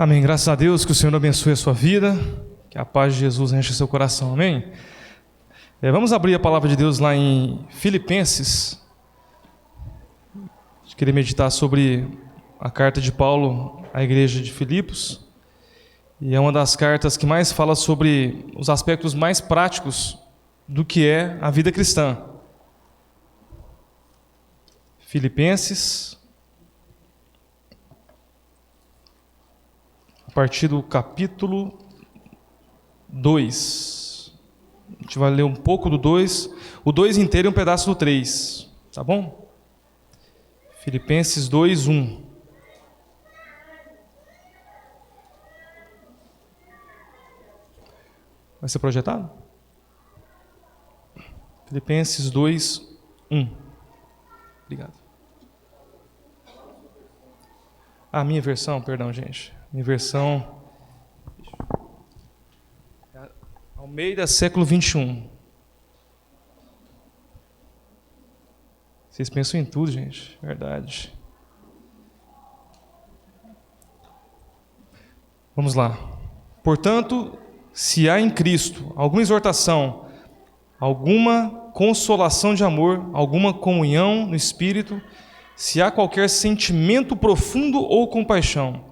Amém. Graças a Deus, que o Senhor abençoe a sua vida, que a paz de Jesus enche seu coração. Amém. Vamos abrir a palavra de Deus lá em Filipenses. Eu queria meditar sobre a carta de Paulo à igreja de Filipos. E é uma das cartas que mais fala sobre os aspectos mais práticos do que é a vida cristã. Filipenses, a partir do capítulo 2. A gente vai ler um pouco do 2, o 2 inteiro e um pedaço do 3, tá bom? Filipenses 2, 1. Vai ser projetado? Filipenses 2, 1. Obrigado. A minha versão, perdão, gente. Minha versão... Almeida, século 21. Vocês pensam em tudo, gente. Verdade. Vamos lá. Portanto, se há em Cristo alguma exortação, alguma consolação de amor, alguma comunhão no Espírito, se há qualquer sentimento profundo ou compaixão,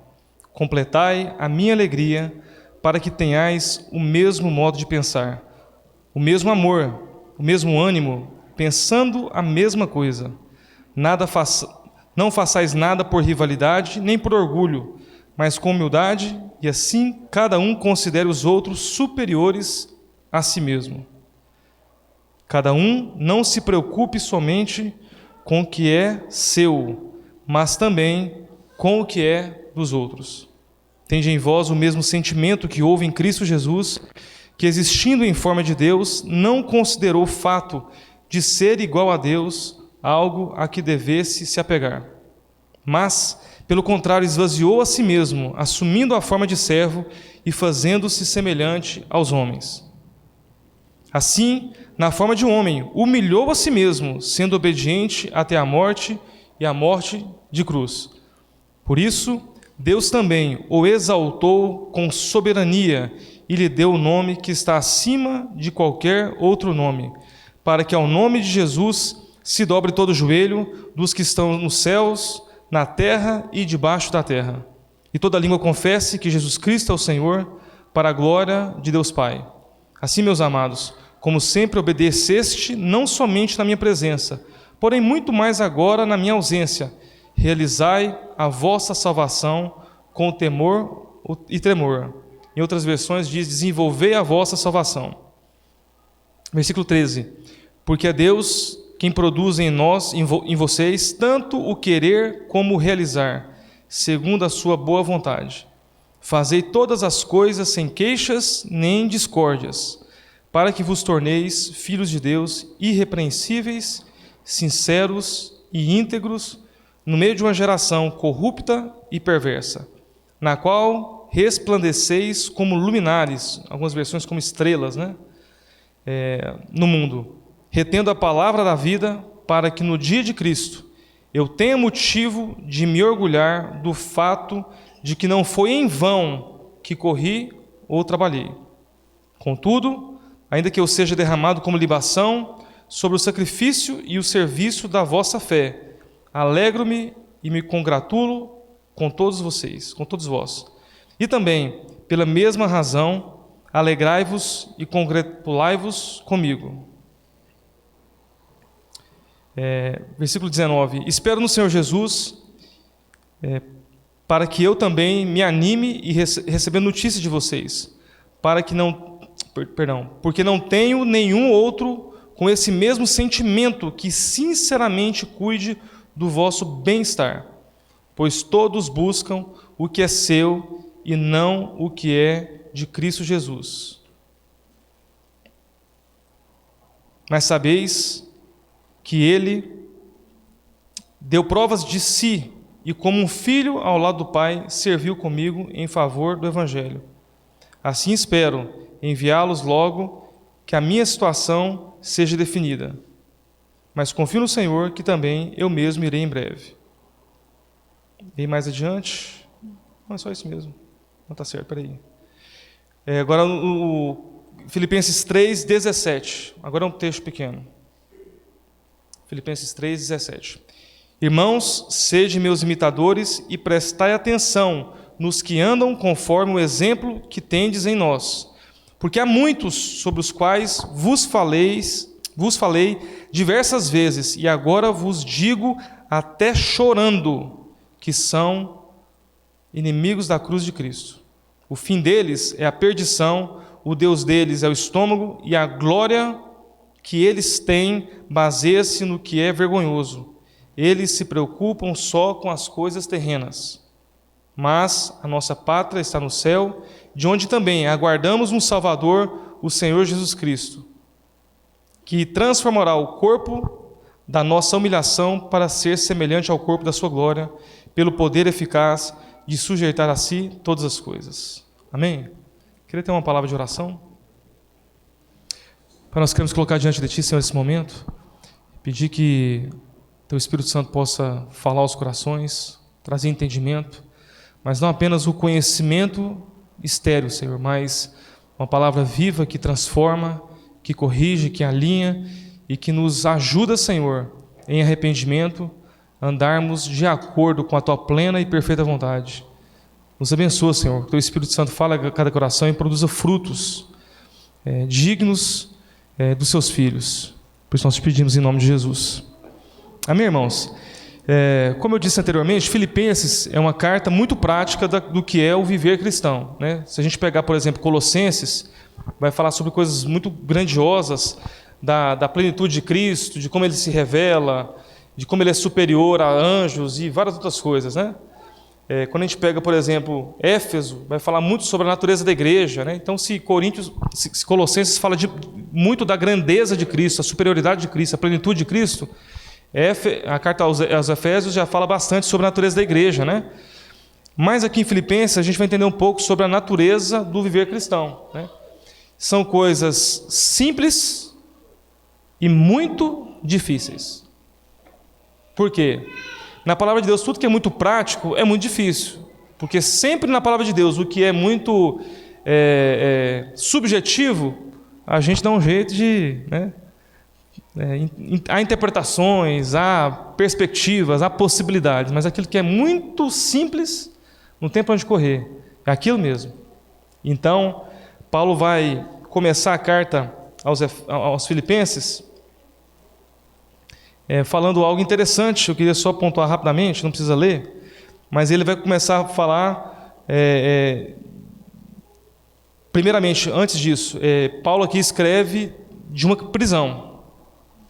completai a minha alegria, para que tenhais o mesmo modo de pensar, o mesmo amor, o mesmo ânimo, pensando a mesma coisa. Não façais nada por rivalidade, nem por orgulho, mas com humildade, e assim cada um considere os outros superiores a si mesmo. Cada um não se preocupe somente com o que é seu, mas também com o que é dos outros. Tende em vós o mesmo sentimento que houve em Cristo Jesus, que existindo em forma de Deus, não considerou o fato de ser igual a Deus algo a que devesse se apegar. Mas, pelo contrário, esvaziou a si mesmo, assumindo a forma de servo e fazendo-se semelhante aos homens. Assim, na forma de um homem, humilhou a si mesmo, sendo obediente até a morte e a morte de cruz. Por isso, Deus também o exaltou com soberania e lhe deu o nome que está acima de qualquer outro nome, para que ao nome de Jesus se dobre todo o joelho dos que estão nos céus, na terra e debaixo da terra, e toda língua confesse que Jesus Cristo é o Senhor, para a glória de Deus Pai. Assim, meus amados, como sempre obedeceste, não somente na minha presença, porém muito mais agora na minha ausência, realizai a vossa salvação com temor e tremor. Em outras versões diz, desenvolvei a vossa salvação. Versículo 13. Porque é Deus quem produz em nós, em vocês, tanto o querer como o realizar, segundo a sua boa vontade. Fazei todas as coisas sem queixas nem discórdias, para que vos torneis filhos de Deus irrepreensíveis, sinceros e íntegros, no meio de uma geração corrupta e perversa, na qual resplandeceis como luminares, algumas versões como estrelas, no mundo, retendo a palavra da vida, para que no dia de Cristo eu tenha motivo de me orgulhar do fato de que não foi em vão que corri ou trabalhei. Contudo, ainda que eu seja derramado como libação sobre o sacrifício e o serviço da vossa fé, alegro-me e me congratulo com todos vocês, com todos vós. E também, pela mesma razão, alegrai-vos e congratulai-vos comigo. Versículo 19. Espero no Senhor Jesus, para que eu também me anime e recebendo notícia de vocês, porque não tenho nenhum outro com esse mesmo sentimento que sinceramente cuide do vosso bem-estar, pois todos buscam o que é seu e não o que é de Cristo Jesus. Mas sabeis que Ele deu provas de si e como um filho ao lado do Pai serviu comigo em favor do Evangelho. Assim espero enviá-los logo que a minha situação seja definida. Mas confio no Senhor que também eu mesmo irei em breve. E mais adiante, não é só isso mesmo. Não está certo, peraí. Agora o Filipenses 3:17. Agora é um texto pequeno. Filipenses 3:17. Irmãos, sede meus imitadores e prestai atenção nos que andam conforme o exemplo que tendes em nós. Porque há muitos sobre os quais vos falei diversas vezes, e agora vos digo até chorando, que são inimigos da cruz de Cristo. O fim deles é a perdição, o Deus deles é o estômago, e a glória que eles têm baseia-se no que é vergonhoso. Eles se preocupam só com as coisas terrenas. Mas a nossa pátria está no céu, de onde também aguardamos um Salvador, o Senhor Jesus Cristo, que transformará o corpo da nossa humilhação para ser semelhante ao corpo da sua glória, pelo poder eficaz de sujeitar a si todas as coisas. Amém? Queria ter uma palavra de oração? Para nós queremos colocar diante de Ti, Senhor, nesse momento, pedir que Teu Espírito Santo possa falar aos corações, trazer entendimento, mas não apenas o conhecimento estéril, Senhor, mas uma palavra viva que transforma, que corrige, que alinha e que nos ajuda, Senhor, em arrependimento, andarmos de acordo com a Tua plena e perfeita vontade. Nos abençoa, Senhor, que Teu Espírito Santo fale a cada coração e produza frutos dignos dos Seus filhos. Por isso nós te pedimos em nome de Jesus. Amém, irmãos? Como eu disse anteriormente, Filipenses é uma carta muito prática do que é o viver cristão, né? Se a gente pegar, por exemplo, Colossenses, vai falar sobre coisas muito grandiosas da plenitude de Cristo, de como Ele se revela, de como Ele é superior a anjos e várias outras coisas, né? Quando a gente pega, por exemplo, Éfeso, vai falar muito sobre a natureza da igreja, né? Então, se Colossenses fala muito da grandeza de Cristo, a superioridade de Cristo, a plenitude de Cristo, a carta aos Efésios já fala bastante sobre a natureza da igreja, né? Mas aqui em Filipenses a gente vai entender um pouco sobre a natureza do viver cristão, né? São coisas simples e muito difíceis. Por quê? Na palavra de Deus, tudo que é muito prático é muito difícil, porque sempre na palavra de Deus, o que é muito subjetivo, a gente dá um jeito de... né? Há interpretações, há perspectivas, há possibilidades, mas aquilo que é muito simples, não tem para onde correr, é aquilo mesmo. Então, Paulo vai começar a carta aos Filipenses falando algo interessante. Eu queria só pontuar rapidamente, não precisa ler, mas ele vai começar a falar, primeiramente, antes disso, Paulo aqui escreve de uma prisão.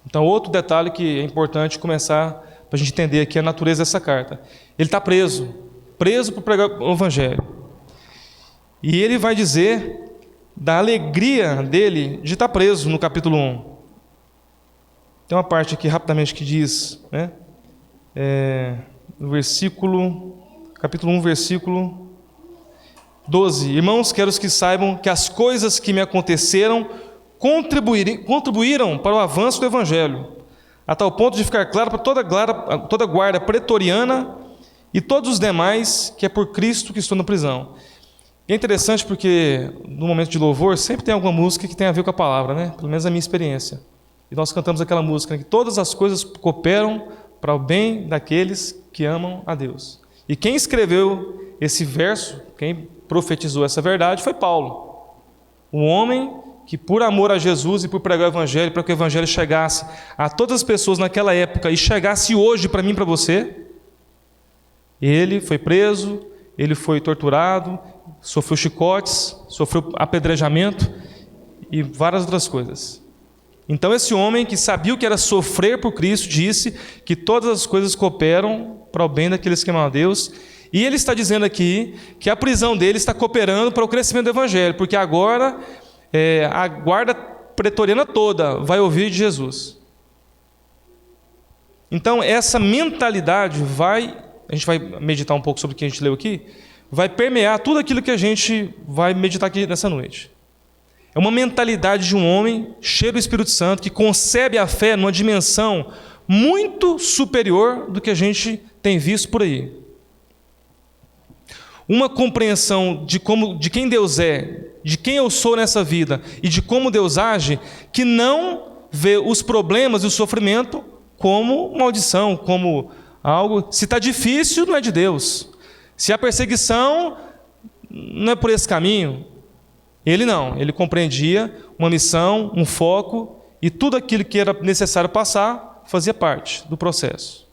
Então, outro detalhe que é importante começar para a gente entender aqui a natureza dessa carta. Ele está preso para pregar o Evangelho. E ele vai dizer da alegria dele de estar preso no capítulo 1. Tem uma parte aqui rapidamente que diz, né? No capítulo 1, versículo 12. Irmãos, quero que saibam que as coisas que me aconteceram contribuíram para o avanço do Evangelho, a tal ponto de ficar claro para toda a guarda pretoriana e todos os demais que é por Cristo que estou na prisão. E é interessante porque no momento de louvor sempre tem alguma música que tem a ver com a palavra, né? Pelo menos a minha experiência. E nós cantamos aquela música, né? Que todas as coisas cooperam para o bem daqueles que amam a Deus. E quem escreveu esse verso, quem profetizou essa verdade foi Paulo, um homem que por amor a Jesus e por pregar o Evangelho, para que o Evangelho chegasse a todas as pessoas naquela época e chegasse hoje para mim e para você, ele foi preso, ele foi torturado, sofreu chicotes, sofreu apedrejamento e várias outras coisas. Então esse homem que sabia o que era sofrer por Cristo, disse que todas as coisas cooperam para o bem daqueles que amam a Deus. E ele está dizendo aqui que a prisão dele está cooperando para o crescimento do Evangelho, porque agora a guarda pretoriana toda vai ouvir de Jesus. Então essa mentalidade a gente vai meditar um pouco sobre o que a gente leu aqui, vai permear tudo aquilo que a gente vai meditar aqui nessa noite. É uma mentalidade de um homem cheio do Espírito Santo, que concebe a fé numa dimensão muito superior do que a gente tem visto por aí. uma compreensão de quem Deus é, de quem eu sou nessa vida e de como Deus age, que não vê os problemas e o sofrimento como maldição, como algo. Se está difícil, não é de Deus. Se há perseguição, não é por esse caminho. Ele não, ele compreendia uma missão, um foco, e tudo aquilo que era necessário passar fazia parte do processo.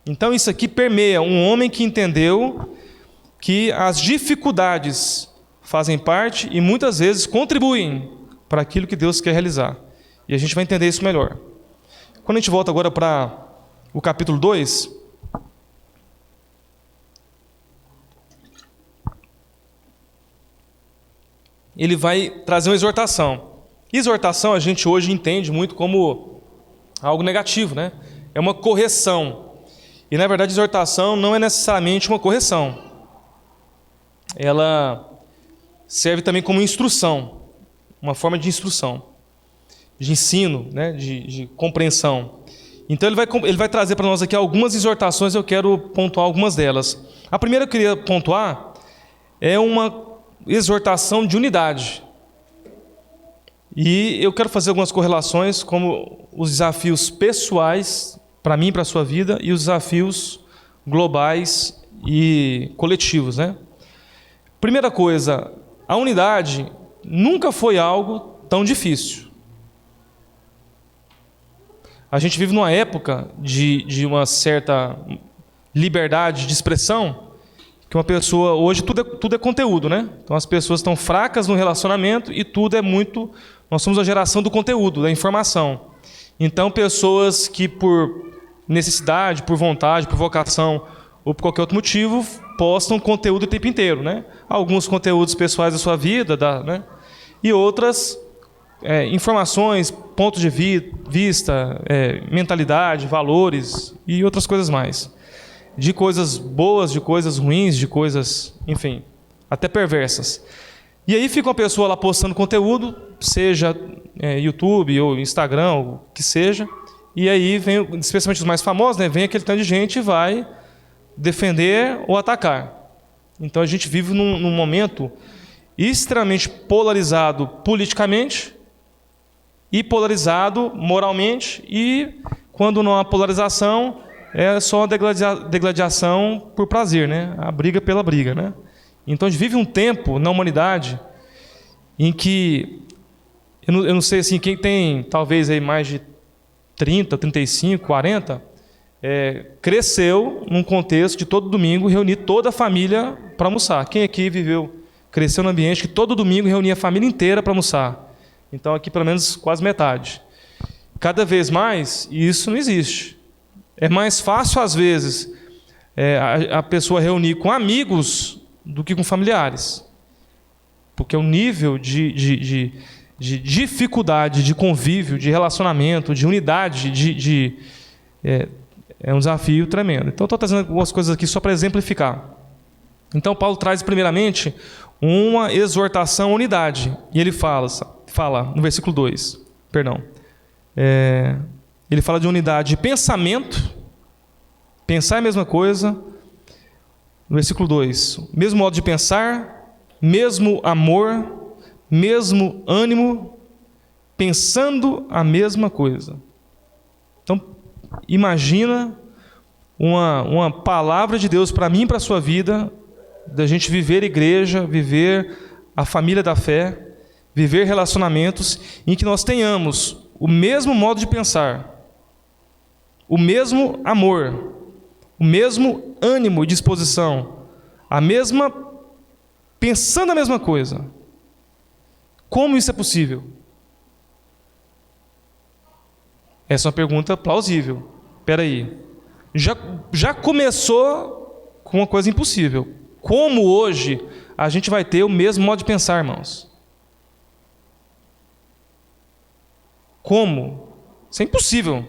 Então isso aqui permeia um homem que entendeu que as dificuldades fazem parte e muitas vezes contribuem para aquilo que Deus quer realizar. E a gente vai entender isso melhor. Quando a gente volta agora para o capítulo 2, ele vai trazer uma exortação. Exortação a gente hoje entende muito como algo negativo, né? É uma correção. E na verdade exortação não é necessariamente uma correção. Ela serve também como instrução, uma forma de instrução, de ensino, né? de compreensão. Então ele vai trazer para nós aqui algumas exortações, eu quero pontuar algumas delas. A primeira que eu queria pontuar é uma exortação de unidade. E eu quero fazer algumas correlações, como os desafios pessoais, para mim e para a sua vida, e os desafios globais e coletivos, né? Primeira coisa, a unidade nunca foi algo tão difícil. A gente vive numa época de uma certa liberdade de expressão, que uma pessoa, hoje tudo é conteúdo, né? Então as pessoas estão fracas no relacionamento e tudo é muito... Nós somos a geração do conteúdo, da informação. Então pessoas que por necessidade, por vontade, por vocação ou por qualquer outro motivo, postam conteúdo o tempo inteiro, né? Alguns conteúdos pessoais da sua vida, né? E outras informações, pontos de vista, mentalidade, valores e outras coisas mais. De coisas boas, de coisas ruins, de coisas, enfim, até perversas. E aí fica uma pessoa lá postando conteúdo, seja YouTube ou Instagram, ou o que seja, e aí vem, especialmente os mais famosos, né, vem aquele tanto de gente e vai defender ou atacar. Então a gente vive num momento extremamente polarizado politicamente e polarizado moralmente, e quando não há polarização, é só a degladiação por prazer, né? A briga pela briga, né? Então a gente vive um tempo na humanidade em que, eu não sei assim, quem tem talvez aí mais de 30, 35, 40, cresceu num contexto de todo domingo reunir toda a família para almoçar. Quem aqui cresceu num ambiente que todo domingo reunia a família inteira para almoçar? Então aqui pelo menos quase metade. Cada vez mais isso não existe. É mais fácil às vezes a pessoa reunir com amigos do que com familiares. Porque o nível de dificuldade, de convívio, de relacionamento, de unidade, é um desafio tremendo. Então, estou trazendo algumas coisas aqui só para exemplificar. Então, Paulo traz, primeiramente, uma exortação à unidade. E ele fala no versículo 2, ele fala de unidade de pensamento, pensar é a mesma coisa. No versículo 2, mesmo modo de pensar, mesmo amor, mesmo ânimo, pensando a mesma coisa. Então, imagina uma palavra de Deus para mim e para a sua vida, da gente viver igreja, viver a família da fé, viver relacionamentos em que nós tenhamos o mesmo modo de pensar, o mesmo amor, o mesmo ânimo e disposição, pensando a mesma coisa. Como isso é possível? Essa é uma pergunta plausível. Espera aí. Já começou com uma coisa impossível. Como hoje a gente vai ter o mesmo modo de pensar, irmãos? Como? Isso é impossível.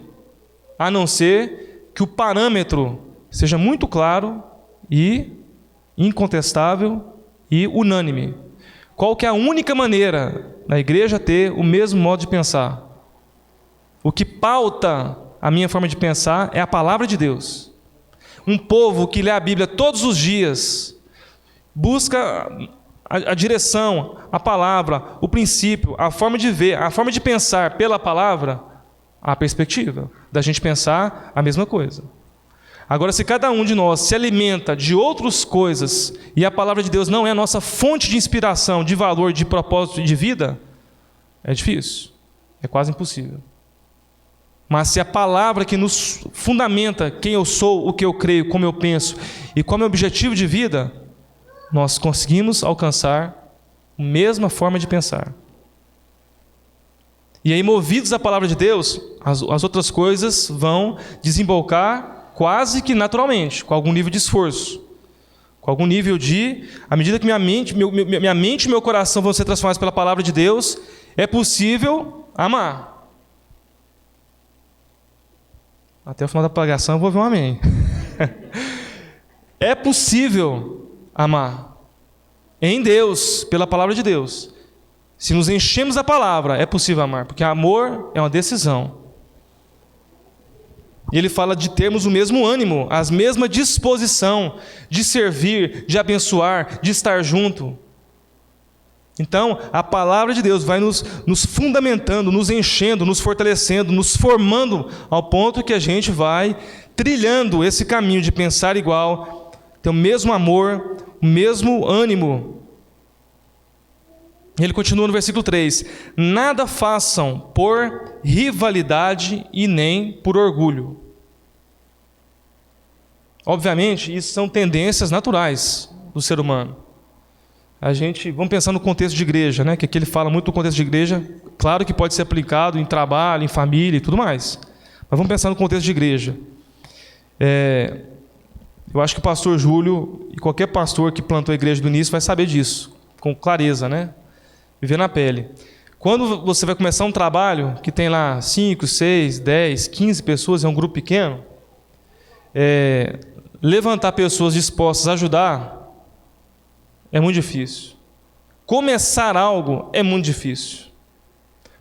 A não ser que o parâmetro seja muito claro e incontestável e unânime. Qual que é a única maneira da igreja ter o mesmo modo de pensar? O que pauta a minha forma de pensar é a palavra de Deus. Um povo que lê a Bíblia todos os dias, busca a direção, a palavra, o princípio, a forma de ver, a forma de pensar pela palavra, a perspectiva da gente pensar a mesma coisa. Agora, se cada um de nós se alimenta de outras coisas e a palavra de Deus não é a nossa fonte de inspiração, de valor, de propósito de vida, é difícil, é quase impossível. Mas se a palavra que nos fundamenta quem eu sou, o que eu creio, como eu penso e qual é o meu objetivo de vida, nós conseguimos alcançar a mesma forma de pensar. E aí, movidos à palavra de Deus, as outras coisas vão desembocar quase que naturalmente, com algum nível de esforço, com algum nível de... À medida que minha mente e meu coração vão ser transformados pela palavra de Deus, é possível amar. Até o final da pregação eu vou ver um amém. É possível amar em Deus, pela palavra de Deus. Se nos enchemos da palavra, é possível amar, porque amor é uma decisão. E ele fala de termos o mesmo ânimo, a mesma disposição de servir, de abençoar, de estar junto. Então, a palavra de Deus vai nos fundamentando, nos enchendo, nos fortalecendo, nos formando ao ponto que a gente vai trilhando esse caminho de pensar igual, ter o mesmo amor, o mesmo ânimo. Ele continua no versículo 3: nada façam por rivalidade e nem por orgulho. Obviamente, isso são tendências naturais do ser humano. Vamos pensar no contexto de igreja, né? Que aqui ele fala muito do contexto de igreja. Claro que pode ser aplicado em trabalho, em família e tudo mais. Mas vamos pensar no contexto de igreja. Eu acho que o pastor Júlio e qualquer pastor que plantou a igreja do início vai saber disso, com clareza, né? Viver na pele. Quando você vai começar um trabalho que tem lá 5, 6, 10, 15 pessoas, é um grupo pequeno, levantar pessoas dispostas a ajudar é muito difícil. Começar algo é muito difícil.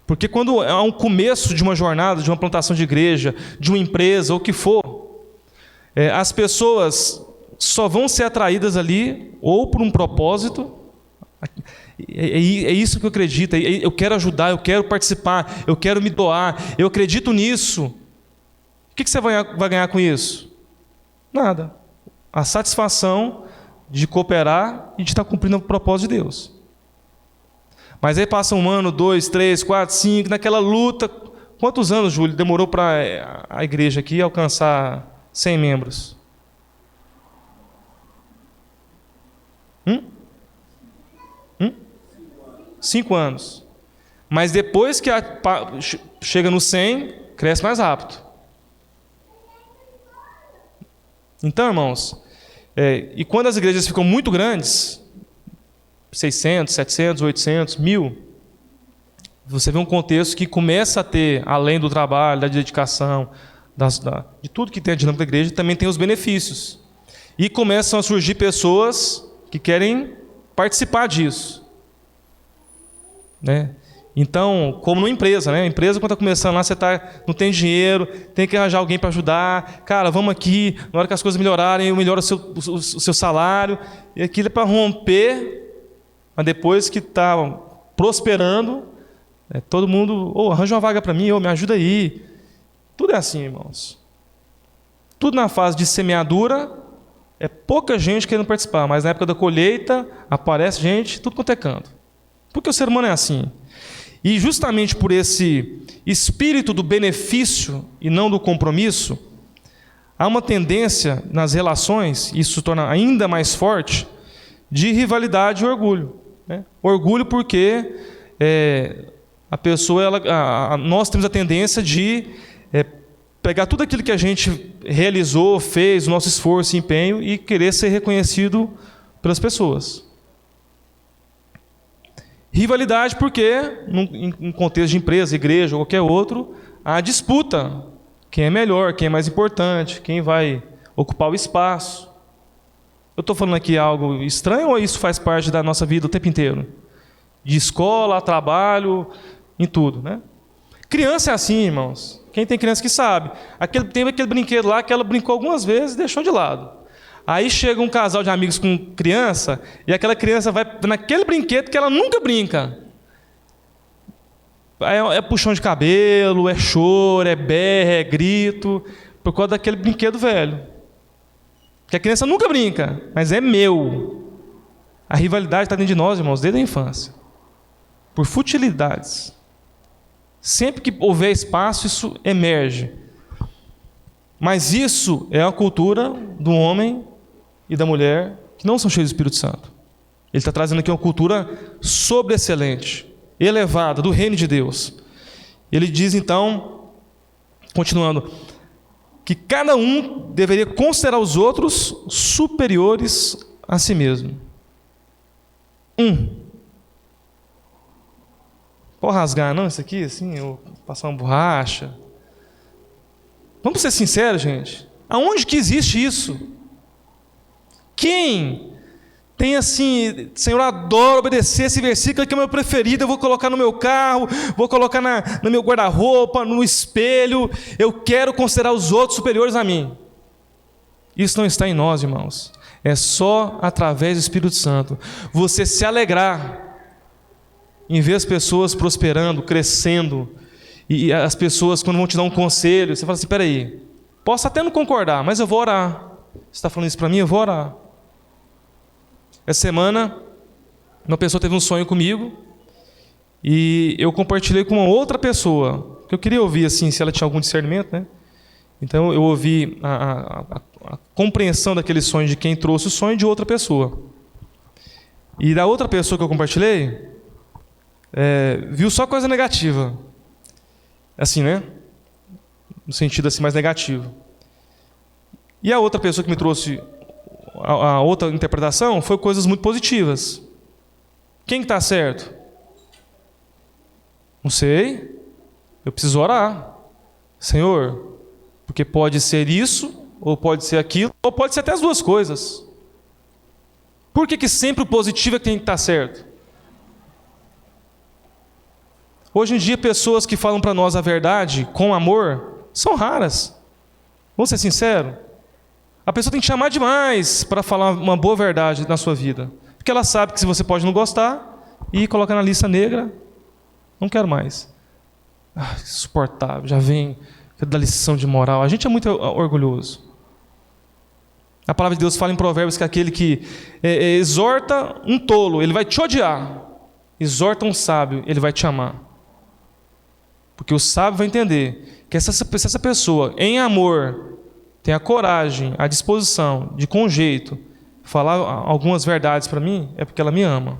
Porque quando há um começo de uma jornada, de uma plantação de igreja, de uma empresa, ou o que for, as pessoas só vão ser atraídas ali ou por um propósito. É isso que eu acredito, eu quero ajudar, eu quero participar, eu quero me doar, eu acredito nisso. O que você vai ganhar com isso? Nada. A satisfação de cooperar e de estar cumprindo o propósito de Deus. Mas aí passa 1 ano, 2, 3, 4, 5, naquela luta. Quantos anos, Júlio, demorou para a igreja aqui alcançar 100 membros? 5 anos. Mas depois que chega no 100, cresce mais rápido. Então, irmãos, e quando as igrejas ficam muito grandes, 600, 700, 800, 1000, você vê um contexto que começa a ter, além do trabalho, da dedicação, de tudo que tem a dinâmica da igreja, também tem os benefícios. E começam a surgir pessoas que querem participar disso. Né? Então, como numa empresa, né? A empresa, quando está começando lá, você não tem dinheiro, tem que arranjar alguém para ajudar. Cara, vamos aqui, na hora que as coisas melhorarem, eu melhoro o seu salário. E aquilo é para romper, mas depois que está prosperando, todo mundo, arranja uma vaga para mim, me ajuda aí. Tudo é assim, irmãos. Tudo na fase de semeadura, é pouca gente querendo participar, mas na época da colheita, aparece gente, tudo quanto é canto. Porque o ser humano é assim. E justamente por esse espírito do benefício e não do compromisso, há uma tendência nas relações, isso se torna ainda mais forte, de rivalidade e orgulho. Né? Orgulho porque a pessoa, nós temos a tendência de pegar tudo aquilo que a gente realizou, fez, o nosso esforço e empenho e querer ser reconhecido pelas pessoas. Rivalidade porque, em contexto de empresa, igreja ou qualquer outro, há disputa. Quem é melhor, quem é mais importante, quem vai ocupar o espaço. Eu estou falando aqui algo estranho ou isso faz parte da nossa vida o tempo inteiro? De escola, trabalho, em tudo, né? Criança é assim, irmãos. Quem tem criança que sabe. Tem aquele brinquedo lá que ela brincou algumas vezes e deixou de lado. Aí chega um casal de amigos com criança, e aquela criança vai naquele brinquedo que ela nunca brinca. É puxão de cabelo, é choro, é berra, é grito, por causa daquele brinquedo velho. Que a criança nunca brinca, mas é meu. A rivalidade está dentro de nós, irmãos, desde a infância. Por futilidades. Sempre que houver espaço, isso emerge. Mas isso é a cultura do homem e da mulher que não são cheios do Espírito Santo. Ele está trazendo aqui uma cultura sobreexcelente, elevada, do reino de Deus. Ele diz então, continuando, que cada um deveria considerar os outros superiores a si mesmo. Pode rasgar, não, isso aqui, assim, ou passar uma borracha. Vamos ser sinceros, gente. Aonde que existe isso? Quem tem assim, Senhor, adoro obedecer esse versículo que é o meu preferido, eu vou colocar no meu carro, vou colocar no meu guarda-roupa, no espelho, eu quero considerar os outros superiores a mim. Isso não está em nós, irmãos. É só através do Espírito Santo. Você se alegrar em ver as pessoas prosperando, crescendo, e as pessoas, quando vão te dar um conselho, você fala assim, peraí, posso até não concordar, mas eu vou orar. Você está falando isso para mim? Eu vou orar. Essa semana, uma pessoa teve um sonho comigo, e eu compartilhei com uma outra pessoa, que eu queria ouvir assim, se ela tinha algum discernimento, né? Então eu ouvi a compreensão daquele sonho de quem trouxe o sonho de outra pessoa. E da outra pessoa que eu compartilhei, viu só coisa negativa. Assim, né? No sentido assim mais negativo. E a outra pessoa que me trouxe a outra interpretação foi coisas muito positivas. Quem está certo? Não sei. Eu preciso orar. Senhor, porque pode ser isso, ou pode ser aquilo, ou pode ser até as duas coisas. Por que sempre o positivo é que tem que estar certo? Hoje em dia, pessoas que falam para nós a verdade com amor são raras. Vamos ser sinceros? A pessoa tem que chamar demais para falar uma boa verdade na sua vida. Porque ela sabe que se você pode não gostar, e coloca na lista negra, não quero mais. Insuportável, já vem da lição de moral. A gente é muito orgulhoso. A palavra de Deus fala em Provérbios que aquele que exorta um tolo, ele vai te odiar. Exorta um sábio, ele vai te amar. Porque o sábio vai entender que se essa pessoa, em amor, tem a coragem, a disposição de, com jeito, falar algumas verdades para mim, é porque ela me ama.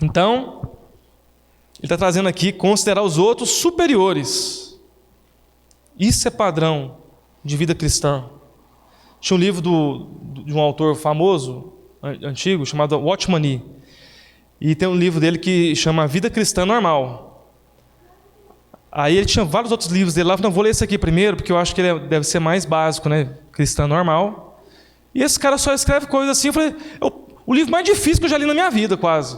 Então, ele está trazendo aqui considerar os outros superiores. Isso é padrão de vida cristã. Tinha um livro de um autor famoso, antigo, chamado Watchman Nee. E tem um livro dele que chama Vida Cristã Normal. Aí ele tinha vários outros livros dele lá. Eu falei, não, vou ler esse aqui primeiro, porque eu acho que ele deve ser mais básico, né? Cristã normal. E esse cara só escreve coisas assim. Eu falei, o livro mais difícil que eu já li na minha vida, quase.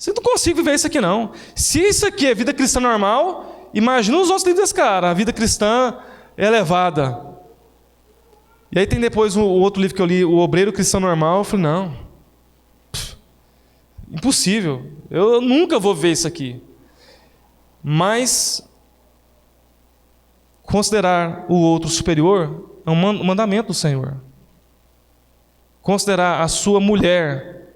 Eu não consigo viver isso aqui, não. Se isso aqui é vida cristã normal, imagina os outros livros desse cara. A vida cristã elevada. E aí tem depois o outro livro que eu li, O Obreiro Cristão Normal. Eu falei, não. Impossível. Eu nunca vou ver isso aqui. Mas considerar o outro superior é um mandamento do Senhor. Considerar a sua mulher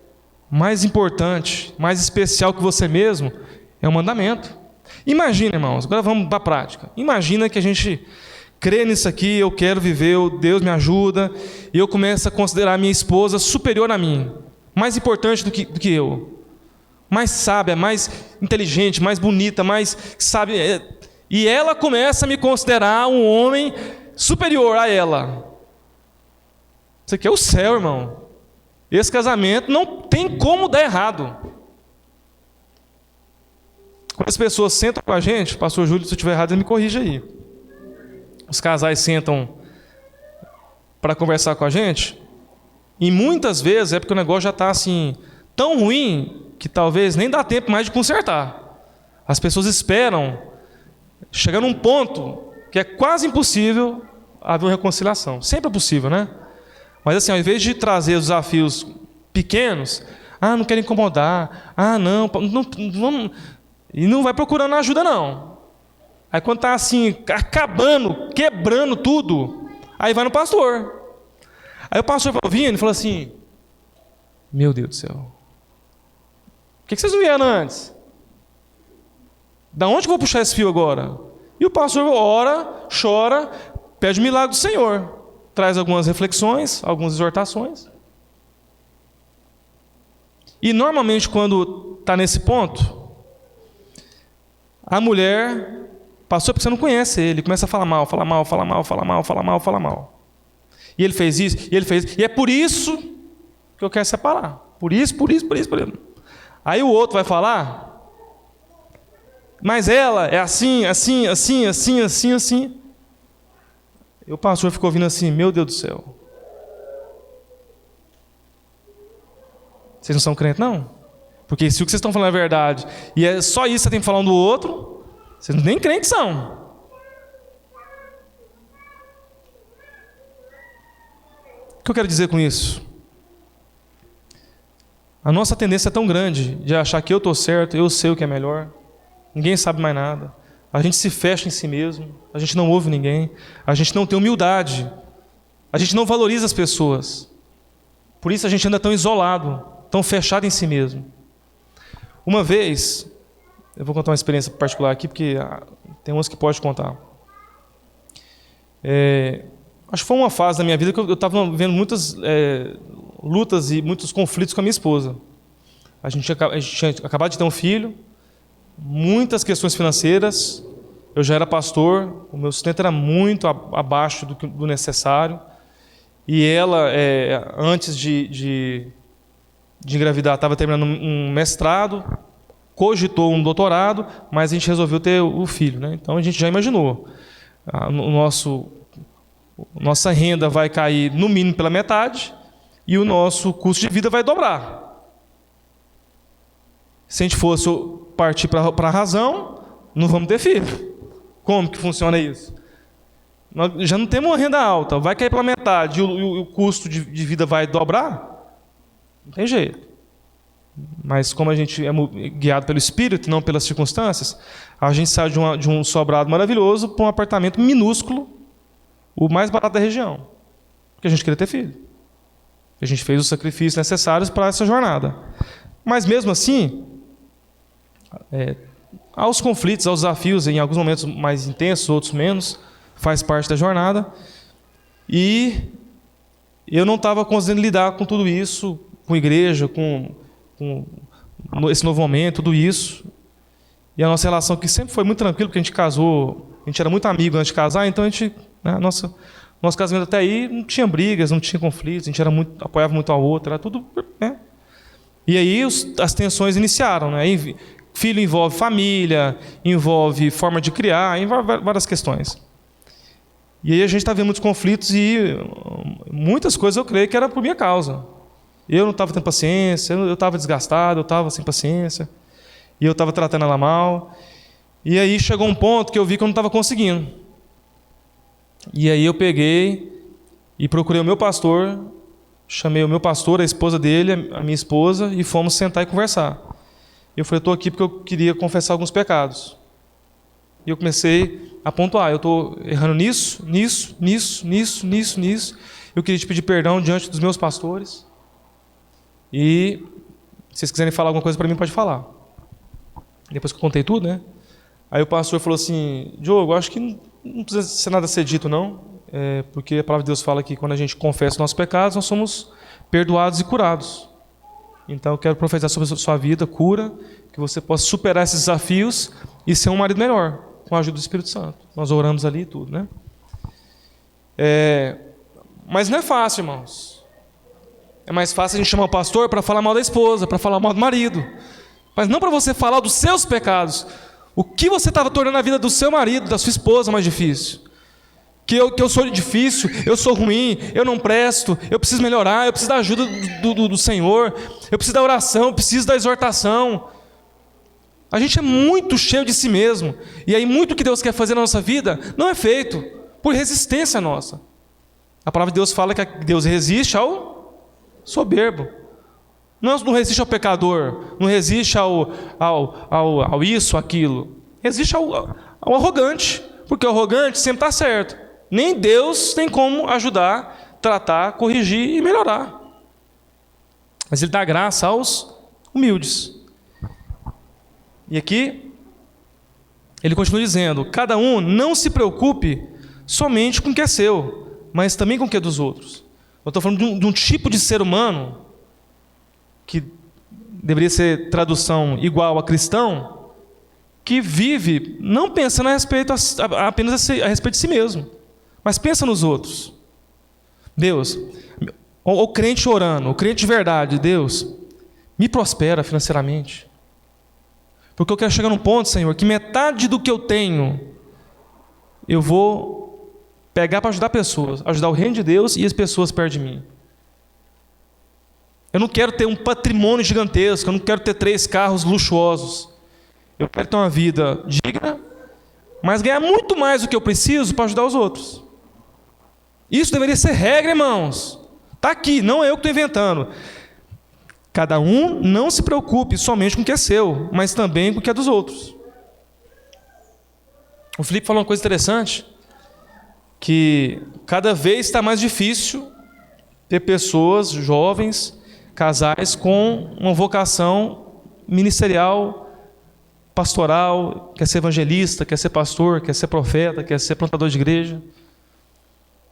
mais importante, mais especial que você mesmo, é um mandamento. Imagina, irmãos, agora vamos para a prática. Imagina que a gente crê nisso aqui, eu quero viver, Deus me ajuda, e eu começo a considerar a minha esposa superior a mim, mais importante do que eu. Mais sábia, mais inteligente, mais bonita, mais sábia. E ela começa a me considerar um homem superior a ela. Isso aqui é o céu, irmão. Esse casamento não tem como dar errado. Quando as pessoas sentam com a gente, pastor Júlio, se eu estiver errado, ele me corrige aí. Os casais sentam para conversar com a gente, e muitas vezes é porque o negócio já está assim, tão ruim, que talvez nem dá tempo mais de consertar. As pessoas esperam chegar num ponto que é quase impossível haver uma reconciliação. Sempre é possível, né? Mas assim, ao invés de trazer os desafios pequenos, não quero incomodar, não, e não vai procurando ajuda não. Aí quando está assim, acabando, quebrando tudo, aí vai no pastor. Aí o pastor vai ouvindo e fala assim, meu Deus do céu, por que vocês não vieram antes? Da onde que eu vou puxar esse fio agora? E o pastor ora, chora, pede o milagre do Senhor. Traz algumas reflexões, algumas exortações. E normalmente quando está nesse ponto, a mulher, pastor, porque você não conhece ele, começa a falar mal. E ele fez isso, e ele fez isso. E é por isso que eu quero separar. Por isso. Aí o outro vai falar, mas ela é assim. E o pastor ficou ouvindo assim, meu Deus do céu. Vocês não são crentes, não? Porque se o que vocês estão falando é verdade, e é só isso que você tem que falar um do outro, vocês nem crentes são. O que eu quero dizer com isso? A nossa tendência é tão grande de achar que eu estou certo, eu sei o que é melhor, ninguém sabe mais nada. A gente se fecha em si mesmo, a gente não ouve ninguém, a gente não tem humildade, a gente não valoriza as pessoas. Por isso a gente anda tão isolado, tão fechado em si mesmo. Uma vez, eu vou contar uma experiência particular aqui, porque tem umas que pode contar. Acho que foi uma fase da minha vida que eu estava vendo muitas lutas e muitos conflitos com a minha esposa. A gente tinha acabado de ter um filho, muitas questões financeiras, eu já era pastor, o meu sustento era muito abaixo do necessário, e ela, antes de engravidar, estava terminando um mestrado, cogitou um doutorado, mas a gente resolveu ter o filho, né? Então a gente já imaginou, nossa renda vai cair no mínimo pela metade, e o nosso custo de vida vai dobrar. Se a gente fosse partir para a razão, não vamos ter filho. Como que funciona isso? Nós já não temos uma renda alta, vai cair pela metade e o custo de vida vai dobrar? Não tem jeito. Mas como a gente é guiado pelo Espírito, não pelas circunstâncias, a gente sai de um sobrado maravilhoso para um apartamento minúsculo, o mais barato da região, porque a gente queria ter filho. A gente fez os sacrifícios necessários para essa jornada. Mas mesmo assim, aos conflitos, aos desafios, em alguns momentos mais intensos, outros menos, faz parte da jornada. E eu não estava conseguindo lidar com tudo isso, com igreja, com esse novo momento, tudo isso. E a nossa relação que sempre foi muito tranquila, porque a gente casou, a gente era muito amigo antes de casar, então a gente, nosso casamento até aí não tinha brigas, não tinha conflitos, a gente apoiava muito a outra, era tudo, né? E aí as tensões iniciaram, né? Filho envolve família, envolve forma de criar, envolve várias questões. E aí a gente está vendo muitos conflitos e muitas coisas eu creio que era por minha causa. Eu não estava tendo paciência, eu estava desgastado, eu estava sem paciência, e eu estava tratando ela mal. E aí chegou um ponto que eu vi que eu não estava conseguindo. E aí eu peguei e procurei o meu pastor, chamei o meu pastor, a esposa dele, a minha esposa, e fomos sentar e conversar. Eu falei, estou aqui porque eu queria confessar alguns pecados. E eu comecei a pontuar, eu estou errando nisso. Eu queria te pedir perdão diante dos meus pastores. E se vocês quiserem falar alguma coisa para mim, pode falar. Depois que eu contei tudo, né? Aí o pastor falou assim, Diogo, acho que não precisa ser nada a ser dito, não. Porque a palavra de Deus fala que quando a gente confessa os nossos pecados, nós somos perdoados e curados. Então eu quero profetizar sobre a sua vida, cura, que você possa superar esses desafios e ser um marido melhor, com a ajuda do Espírito Santo. Nós oramos ali e tudo, né? Mas não é fácil, irmãos. É mais fácil a gente chamar o pastor para falar mal da esposa, para falar mal do marido. Mas não para você falar dos seus pecados. O que você estava tornando a vida do seu marido, da sua esposa mais difícil? Que eu sou difícil, eu sou ruim, eu não presto, eu preciso melhorar, eu preciso da ajuda do Senhor, eu preciso da oração, eu preciso da exortação. A gente é muito cheio de si mesmo. E aí muito que Deus quer fazer na nossa vida não é feito. por resistência nossa. A palavra de Deus fala que Deus resiste ao soberbo. Não resiste ao pecador, não resiste ao isso, aquilo. Resiste ao arrogante, porque o arrogante sempre está certo. Nem Deus tem como ajudar, tratar, corrigir e melhorar. Mas Ele dá graça aos humildes. E aqui, Ele continua dizendo: cada um não se preocupe somente com o que é seu, mas também com o que é dos outros. Eu estou falando de um tipo de ser humano, que deveria ser tradução igual a cristão, que vive não pensando apenas a respeito de si mesmo, mas pensa nos outros. Deus, o crente orando, o crente de verdade: Deus, me prospera financeiramente, porque eu quero chegar num ponto, Senhor, que metade do que eu tenho eu vou pegar para ajudar pessoas, ajudar o reino de Deus e as pessoas perto de mim. Eu não quero ter um patrimônio gigantesco, eu não quero ter 3 carros luxuosos. Eu quero ter uma vida digna, mas ganhar muito mais do que eu preciso para ajudar os outros. Isso deveria ser regra, irmãos. Está aqui, não é eu que estou inventando. Cada um não se preocupe somente com o que é seu, mas também com o que é dos outros. O Felipe falou uma coisa interessante, que cada vez está mais difícil ter pessoas, jovens, casais com uma vocação ministerial, pastoral, quer ser evangelista, quer ser pastor, quer ser profeta, quer ser plantador de igreja.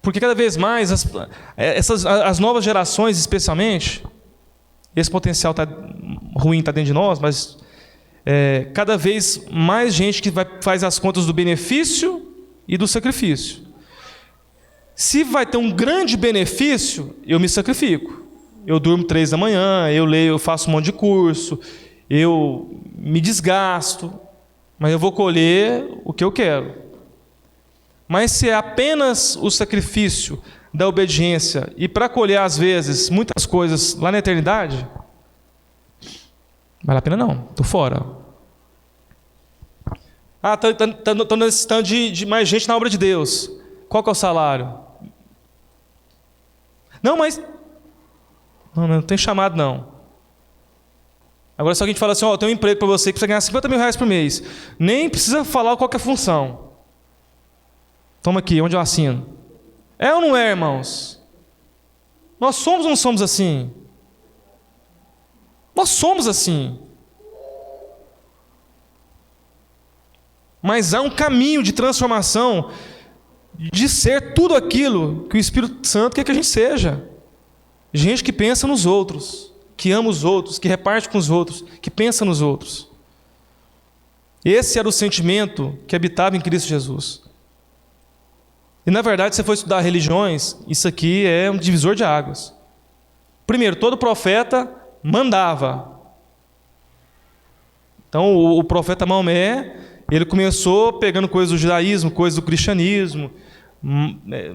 Porque cada vez mais as novas gerações, especialmente, esse potencial ruim está dentro de nós, mas cada vez mais gente que faz as contas do benefício e do sacrifício. Se vai ter um grande benefício, eu me sacrifico. Eu durmo 3 da manhã, eu leio, eu faço um monte de curso, eu me desgasto, mas eu vou colher o que eu quero. Mas se é apenas o sacrifício da obediência e para colher, às vezes, muitas coisas lá na eternidade, vale a pena não, estou fora. Estou necessitando de mais gente na obra de Deus. Qual que é o salário? Não, mas... Não tem chamado, não. Agora, se alguém te fala assim, tem um emprego para você que precisa ganhar 50 mil reais por mês, nem precisa falar qual que é a função. Toma aqui, onde eu assino. É ou não é, irmãos? Nós somos ou não somos assim? Nós somos assim. Mas há um caminho de transformação, de ser tudo aquilo que o Espírito Santo quer que a gente seja. Gente que pensa nos outros, que ama os outros, que reparte com os outros, que pensa nos outros. Esse era o sentimento que habitava em Cristo Jesus. E na verdade, se você for estudar religiões, isso aqui é um divisor de águas. Primeiro, todo profeta mandava. Então, o profeta Maomé, ele começou pegando coisas do judaísmo, coisas do cristianismo,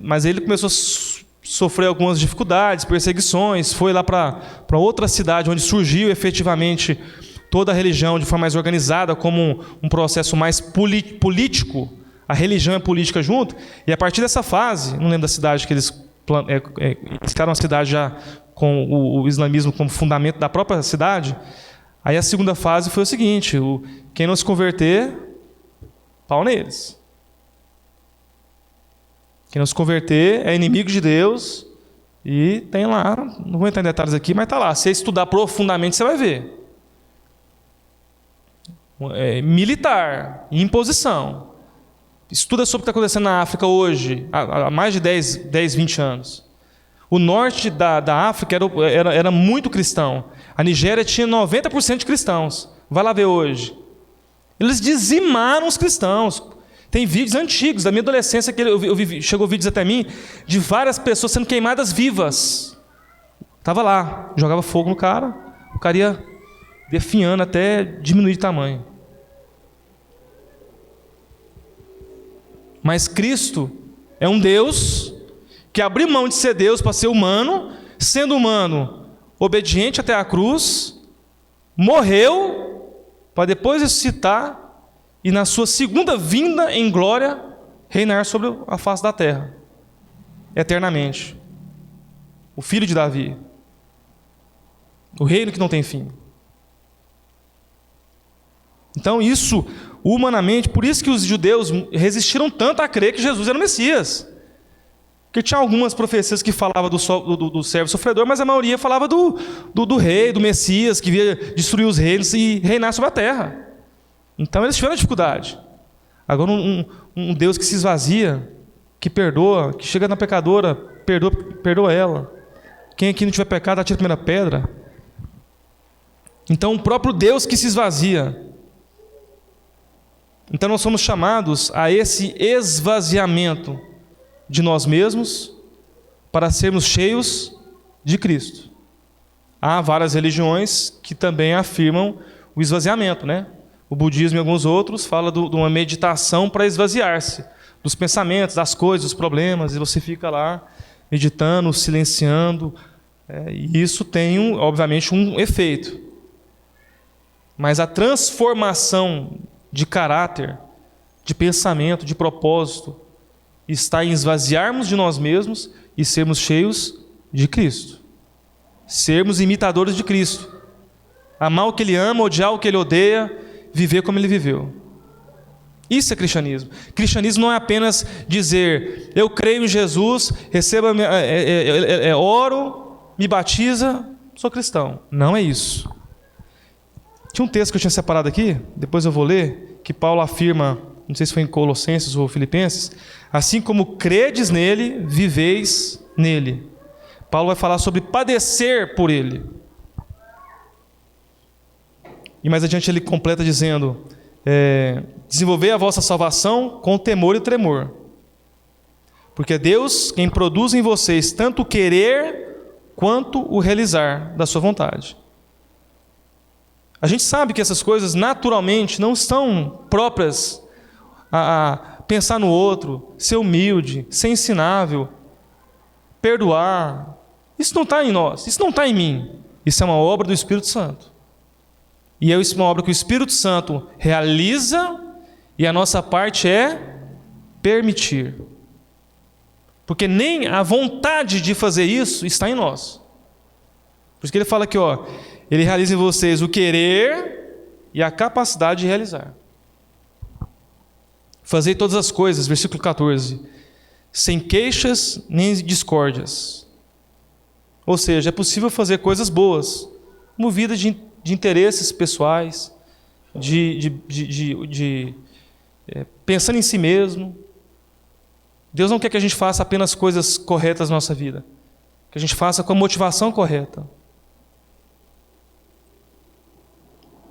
mas ele começou a sofrer algumas dificuldades, perseguições, foi lá para outra cidade, onde surgiu efetivamente toda a religião de forma mais organizada, como um processo mais político. A religião e a política junto, e a partir dessa fase, não lembro da cidade que eles ficaram uma cidade já com o islamismo como fundamento da própria cidade. Aí a segunda fase foi o seguinte: quem não se converter, pau neles. Quem não se converter é inimigo de Deus, e tem lá, não vou entrar em detalhes aqui, mas está lá. Se você estudar profundamente, você vai ver. Militar, imposição. Estuda sobre o que está acontecendo na África hoje, há mais de 10, 20 anos. O norte da África era muito cristão. A Nigéria tinha 90% de cristãos. Vai lá ver hoje. Eles dizimaram os cristãos. Tem vídeos antigos, da minha adolescência, que chegou vídeos até mim, de várias pessoas sendo queimadas vivas. Estava lá, jogava fogo no cara, o cara ia definhando até diminuir de tamanho. Mas Cristo é um Deus que abriu mão de ser Deus para ser humano, sendo humano, obediente até a cruz, morreu para depois ressuscitar e na sua segunda vinda em glória reinar sobre a face da terra, eternamente. O filho de Davi. O reino que não tem fim. Então isso, humanamente, por isso que os judeus resistiram tanto a crer que Jesus era o Messias. Porque tinha algumas profecias que falavam do servo sofredor, mas a maioria falava do rei, do Messias, que via destruir os reinos e reinar sobre a terra. Então eles tiveram dificuldade. Agora um Deus que se esvazia, que perdoa, que chega na pecadora, perdoa ela. Quem aqui não tiver pecado, atira a primeira pedra. Então o próprio Deus que se esvazia. Então nós somos chamados a esse esvaziamento de nós mesmos para sermos cheios de Cristo. Há várias religiões que também afirmam o esvaziamento, né? O budismo e alguns outros falam de uma meditação para esvaziar-se dos pensamentos, das coisas, dos problemas, e você fica lá meditando, silenciando, e isso tem, obviamente, um efeito. Mas a transformação de caráter, de pensamento, de propósito, está em esvaziarmos de nós mesmos e sermos cheios de Cristo. Sermos imitadores de Cristo. Amar o que Ele ama, odiar o que Ele odeia, viver como Ele viveu. Isso é cristianismo. Cristianismo não é apenas dizer, eu creio em Jesus, oro, me batiza, sou cristão. Não é isso. Tinha um texto que eu tinha separado aqui, depois eu vou ler, que Paulo afirma, não sei se foi em Colossenses ou Filipenses, assim como credes nele, viveis nele. Paulo vai falar sobre padecer por ele. E mais adiante ele completa dizendo, desenvolvei a vossa salvação com temor e tremor. Porque é Deus quem produz em vocês tanto o querer quanto o realizar da sua vontade. A gente sabe que essas coisas naturalmente não estão próprias a pensar no outro, ser humilde, ser ensinável, perdoar. Isso não está em nós, isso não está em mim. Isso é uma obra do Espírito Santo. E é uma obra que o Espírito Santo realiza e a nossa parte é permitir. Porque nem a vontade de fazer isso está em nós. Por isso que ele fala aqui, ele realiza em vocês o querer e a capacidade de realizar. Fazei todas as coisas, versículo 14, sem queixas nem discórdias. Ou seja, é possível fazer coisas boas, movidas de interesses pessoais, pensando em si mesmo. Deus não quer que a gente faça apenas coisas corretas na nossa vida, que a gente faça com a motivação correta.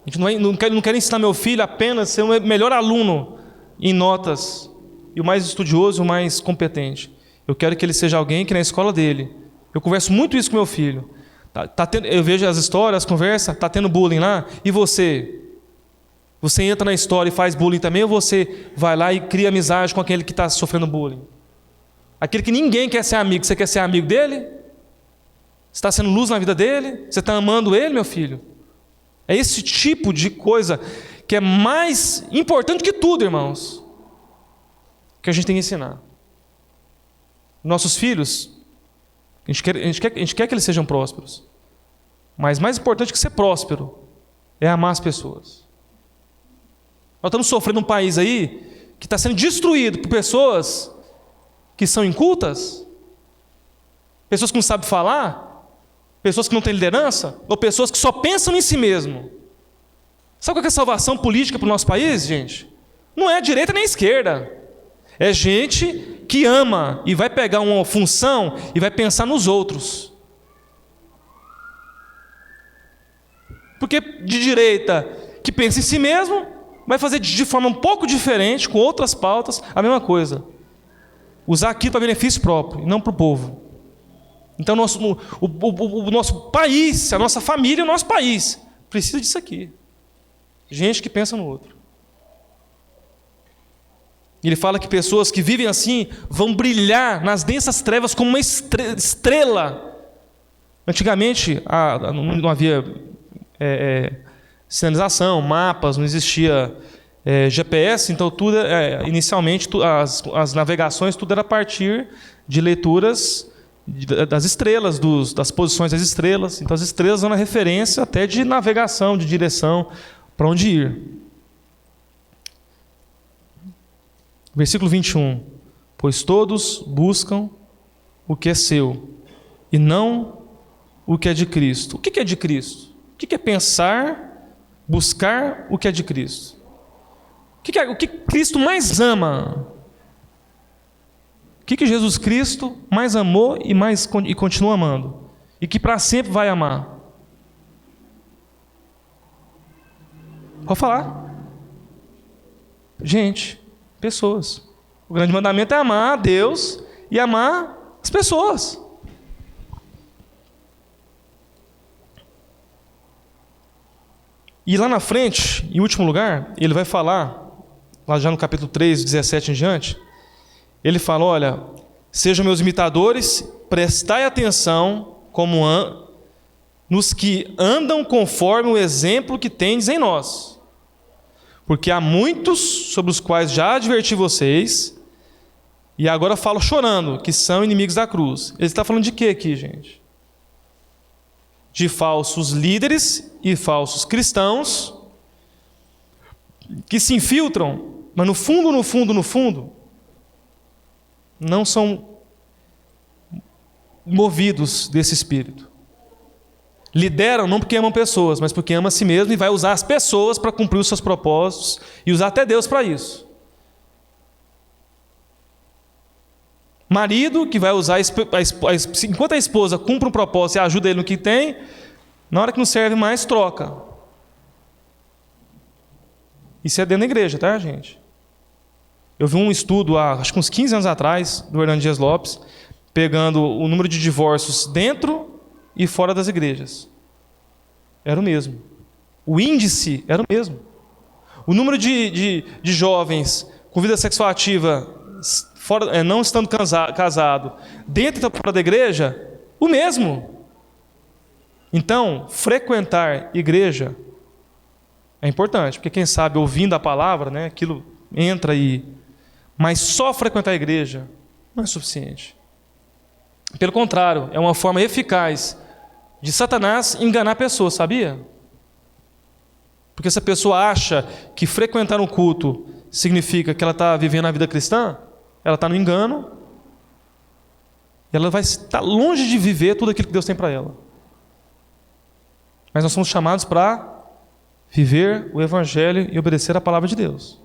A gente não quer ensinar meu filho apenas a ser o melhor aluno em notas, e o mais estudioso, o mais competente. Eu quero que ele seja alguém que na escola dele, eu converso muito isso com meu filho, eu vejo as histórias, as conversas, está tendo bullying lá, e você? Você entra na história e faz bullying também, ou você vai lá e cria amizade com aquele que está sofrendo bullying? Aquele que ninguém quer ser amigo, você quer ser amigo dele? Você está sendo luz na vida dele? Você está amando ele, meu filho? É esse tipo de coisa que é mais importante que tudo, irmãos, que a gente tem que ensinar. Nossos filhos, a gente quer que eles sejam prósperos, mas mais importante que ser próspero é amar as pessoas. Nós estamos sofrendo um país aí que está sendo destruído por pessoas que são incultas, pessoas que não sabem falar, pessoas que não têm liderança, ou pessoas que só pensam em si mesmo. Sabe qual é a salvação política para o nosso país, gente? Não é a direita nem a esquerda. É gente que ama e vai pegar uma função e vai pensar nos outros. Porque de direita que pensa em si mesmo, vai fazer de forma um pouco diferente, com outras pautas, a mesma coisa. Usar aquilo para benefício próprio, e não para o povo. Então o nosso país, a nossa família, o nosso país, precisa disso aqui. Gente que pensa no outro. Ele fala que pessoas que vivem assim vão brilhar nas densas trevas como uma estrela. Antigamente não havia sinalização, mapas, não existia GPS, então tudo inicialmente as navegações tudo era a partir de leituras das estrelas, das posições das estrelas. Então as estrelas são uma referência até de navegação, de direção, para onde ir. Versículo 21. Pois todos buscam o que é seu, e não o que é de Cristo. O que é de Cristo? O que é pensar, buscar o que é de Cristo? O que Cristo mais ama? O que Jesus Cristo mais amou e continua amando? E que para sempre vai amar? Pode falar. Gente, pessoas. O grande mandamento é amar a Deus e amar as pessoas. E lá na frente, em último lugar, ele vai falar, lá já no capítulo 3, 17 em diante, ele fala, olha, sejam meus imitadores, prestai atenção nos que andam conforme o exemplo que tendes em nós. Porque há muitos sobre os quais já adverti vocês, e agora falo chorando, que são inimigos da cruz. Ele está falando de quê aqui, gente? De falsos líderes e falsos cristãos que se infiltram, mas no fundo, não são movidos desse espírito. Lideram não porque amam pessoas, mas porque ama a si mesmo e vai usar as pessoas para cumprir os seus propósitos e usar até Deus para isso. Marido que vai usar, enquanto a esposa cumpre um propósito e ajuda ele no que tem, na hora que não serve mais, troca. Isso é dentro da igreja, tá, gente? Eu vi um estudo, acho que uns 15 anos atrás, do Hernando Dias Lopes, pegando o número de divórcios dentro e fora das igrejas. Era o mesmo. O índice era o mesmo. O número de jovens com vida sexual ativa, não estando casado, dentro e fora da igreja, o mesmo. Então, frequentar igreja é importante, porque quem sabe, ouvindo a palavra, né, aquilo entra aí. Mas só frequentar a igreja não é suficiente. Pelo contrário, é uma forma eficaz de Satanás enganar pessoas, sabia? Porque se a pessoa acha que frequentar um culto significa que ela está vivendo a vida cristã, ela está no engano, e ela vai estar longe de viver tudo aquilo que Deus tem para ela. Mas nós somos chamados para viver o Evangelho e obedecer a palavra de Deus.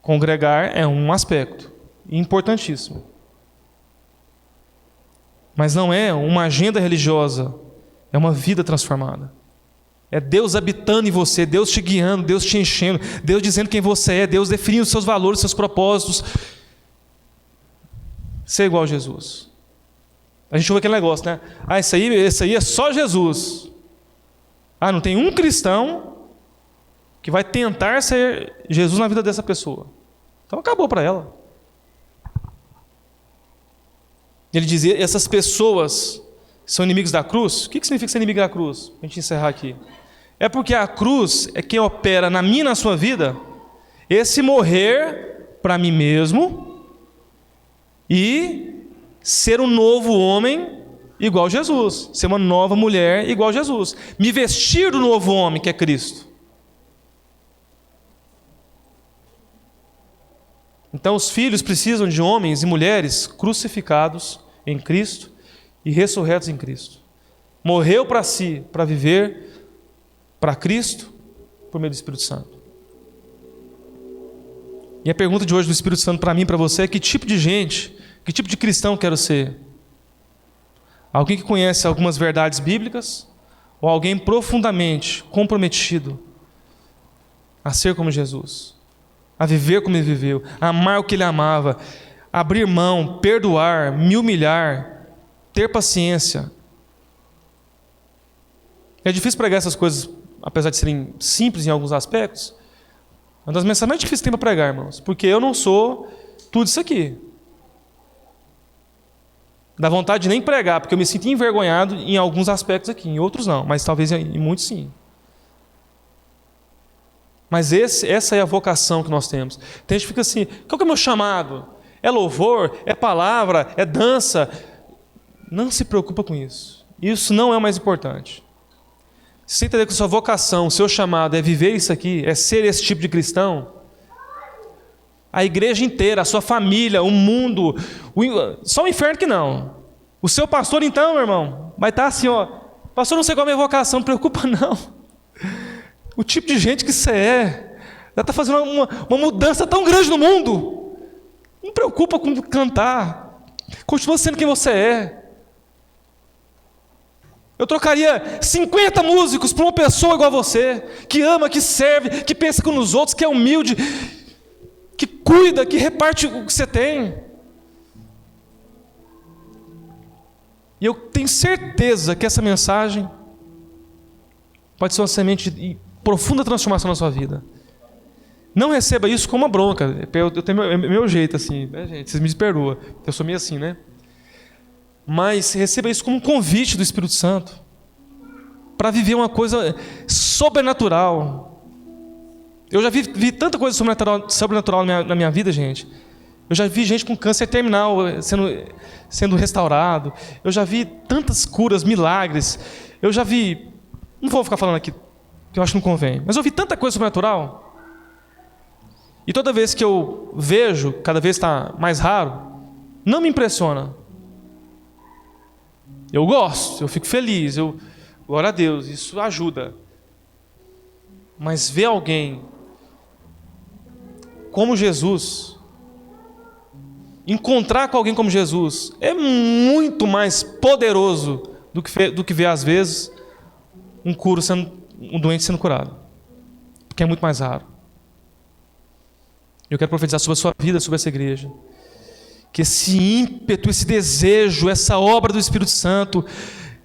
Congregar é um aspecto importantíssimo. Mas não é uma agenda religiosa, é uma vida transformada. É Deus habitando em você, Deus te guiando, Deus te enchendo, Deus dizendo quem você é, Deus definindo os seus valores, os seus propósitos. Ser igual a Jesus. A gente ouve aquele negócio, né? Esse aí é só Jesus. Não tem um cristão que vai tentar ser Jesus na vida dessa pessoa. Então acabou para ela. Ele dizia, essas pessoas são inimigos da cruz. O que significa ser inimigo da cruz? Para a gente encerrar aqui. É porque a cruz é quem opera na minha e na sua vida esse morrer para mim mesmo e ser um novo homem igual a Jesus, ser uma nova mulher igual a Jesus, me vestir do novo homem que é Cristo. Então os filhos precisam de homens e mulheres crucificados em Cristo e ressurretos em Cristo. Morreu para si, para viver para Cristo, por meio do Espírito Santo. E a pergunta de hoje do Espírito Santo para mim e para você é: que tipo de gente, que tipo de cristão quero ser? Alguém que conhece algumas verdades bíblicas ou alguém profundamente comprometido a ser como Jesus, a viver como Ele viveu, a amar o que Ele amava, abrir mão, perdoar, me humilhar, ter paciência? É difícil pregar essas coisas, apesar de serem simples em alguns aspectos. Uma das mensagens mais difíceis que tem para pregar, irmãos, porque eu não sou tudo isso aqui. Dá vontade de nem pregar, porque eu me sinto envergonhado em alguns aspectos aqui, em outros não, mas talvez em muitos sim. Mas essa é a vocação que nós temos. Tem gente que fica assim, qual que é o meu chamado? É louvor? É palavra? É dança? Não se preocupa com isso. Isso não é o mais importante. Se você entender que a sua vocação, o seu chamado é viver isso aqui, é ser esse tipo de cristão, a igreja inteira, a sua família, o mundo, só o inferno que não. O seu pastor então, meu irmão, vai estar assim, ó, pastor, não sei qual é a minha vocação, não preocupa não. O tipo de gente que você é, já está fazendo uma mudança tão grande no mundo. Não preocupa com cantar, continua sendo quem você é. Eu trocaria 50 músicos por uma pessoa igual a você, que ama, que serve, que pensa nos outros, que é humilde, que cuida, que reparte o que você tem. E eu tenho certeza que essa mensagem pode ser uma semente de profunda transformação na sua vida. Não receba isso como uma bronca. Eu tenho meu jeito assim, né, gente? Vocês me perdoam, eu sou meio assim, né? Mas receba isso como um convite do Espírito Santo para viver uma coisa sobrenatural. Eu já vi tanta coisa sobrenatural na minha vida, gente. Eu já vi gente com câncer terminal sendo restaurado. Eu já vi tantas curas, milagres. Eu já vi... Não vou ficar falando aqui, que eu acho que não convém. Mas eu vi tanta coisa sobrenatural. E toda vez que eu vejo, cada vez está mais raro, não me impressiona. Eu gosto, eu fico feliz, glória a Deus, isso ajuda. Mas ver alguém como Jesus, encontrar com alguém como Jesus, é muito mais poderoso do que ver, às vezes, um doente sendo curado. Porque é muito mais raro. Eu quero profetizar sobre a sua vida, sobre essa igreja. Que esse ímpeto, esse desejo, essa obra do Espírito Santo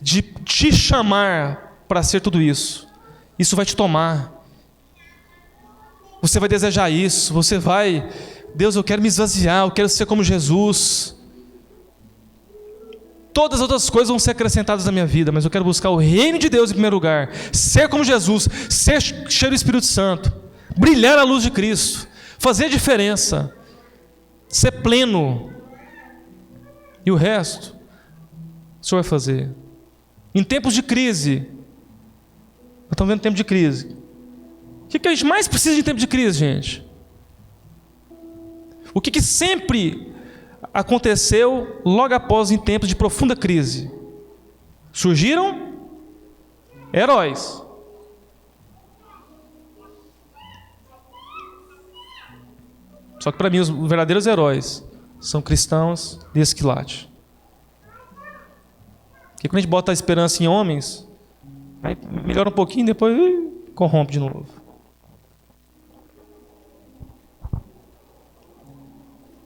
de te chamar para ser tudo isso, isso vai te tomar. Você vai desejar isso, você vai... Deus, eu quero me esvaziar, eu quero ser como Jesus. Todas as outras coisas vão ser acrescentadas na minha vida, mas eu quero buscar o reino de Deus em primeiro lugar. Ser como Jesus, ser cheio do Espírito Santo, brilhar a luz de Cristo, fazer a diferença, ser pleno. E o resto, o Senhor vai fazer. Em tempos de crise, nós estamos vendo tempo de crise. O que a gente mais precisa em tempo de crise, gente? O que sempre aconteceu logo após em tempos de profunda crise? Surgiram heróis. Só que para mim os verdadeiros heróis são cristãos de esquilate. Porque quando a gente bota a esperança em homens, aí melhora um pouquinho, depois corrompe de novo.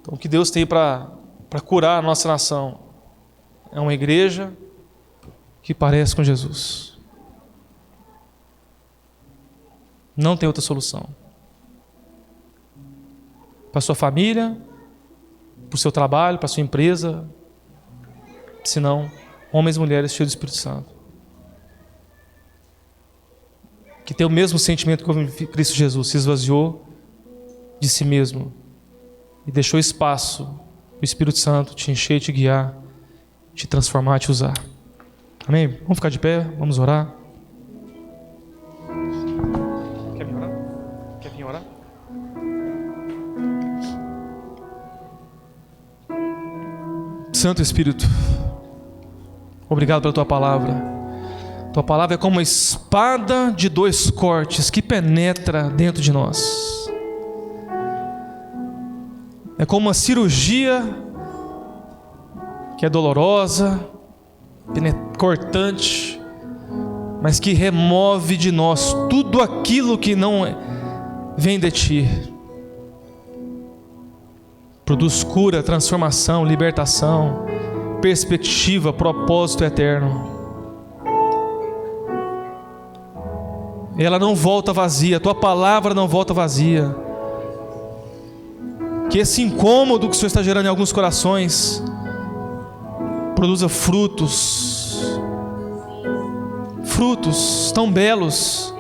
Então o que Deus tem para curar a nossa nação é uma igreja que parece com Jesus. Não tem outra solução. Para a sua família, para o seu trabalho, para a sua empresa, senão homens e mulheres cheios do Espírito Santo. Que tem o mesmo sentimento que Cristo Jesus se esvaziou de si mesmo e deixou espaço o Espírito Santo te encher, te guiar, te transformar, te usar. Amém? Vamos ficar de pé, vamos orar. Quer vir orar? Quer vir orar? Santo Espírito, obrigado pela Tua palavra. Tua palavra é como uma espada de 2 cortes que penetra dentro de nós. É como uma cirurgia que é dolorosa, cortante, mas que remove de nós tudo aquilo que não vem de Ti. Produz cura, transformação, libertação, perspectiva, propósito eterno. Ela não volta vazia, Tua palavra não volta vazia. Que esse incômodo que o Senhor está gerando em alguns corações produza frutos tão belos,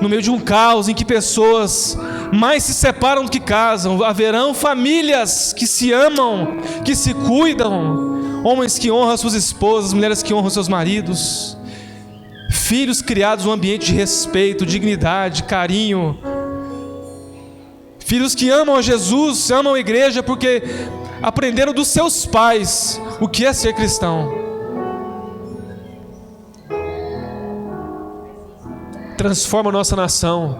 No meio de um caos em que pessoas mais se separam do que casam, haverão famílias que se amam, que se cuidam, homens que honram suas esposas, mulheres que honram seus maridos, filhos criados num ambiente de respeito, dignidade, carinho, filhos que amam a Jesus, amam a igreja porque aprenderam dos seus pais o que é ser cristão. Transforma a nossa nação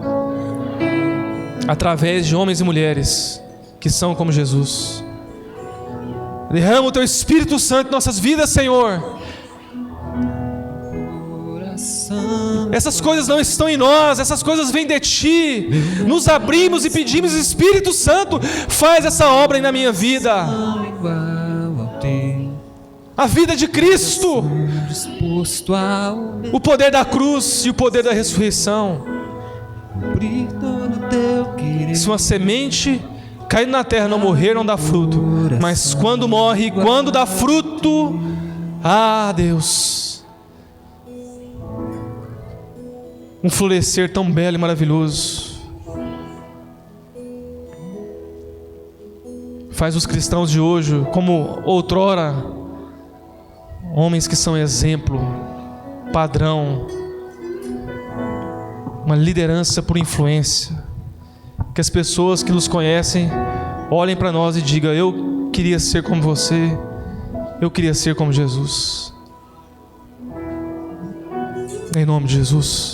através de homens e mulheres que são como Jesus. Derrama o Teu Espírito Santo em nossas vidas, Senhor. Essas coisas não estão em nós, essas coisas vêm de Ti. Nos abrimos e pedimos: Espírito Santo, faz essa obra aí na minha vida. A vida de Cristo, o poder da cruz e o poder da ressurreição. Se uma semente caindo na terra não morrer, não dá fruto, mas quando morre, quando dá fruto, Deus, um florescer tão belo e maravilhoso. Faz os cristãos de hoje, como outrora, homens que são exemplo, padrão, uma liderança por influência. Que as pessoas que nos conhecem olhem para nós e digam: eu queria ser como você, eu queria ser como Jesus. Em nome de Jesus.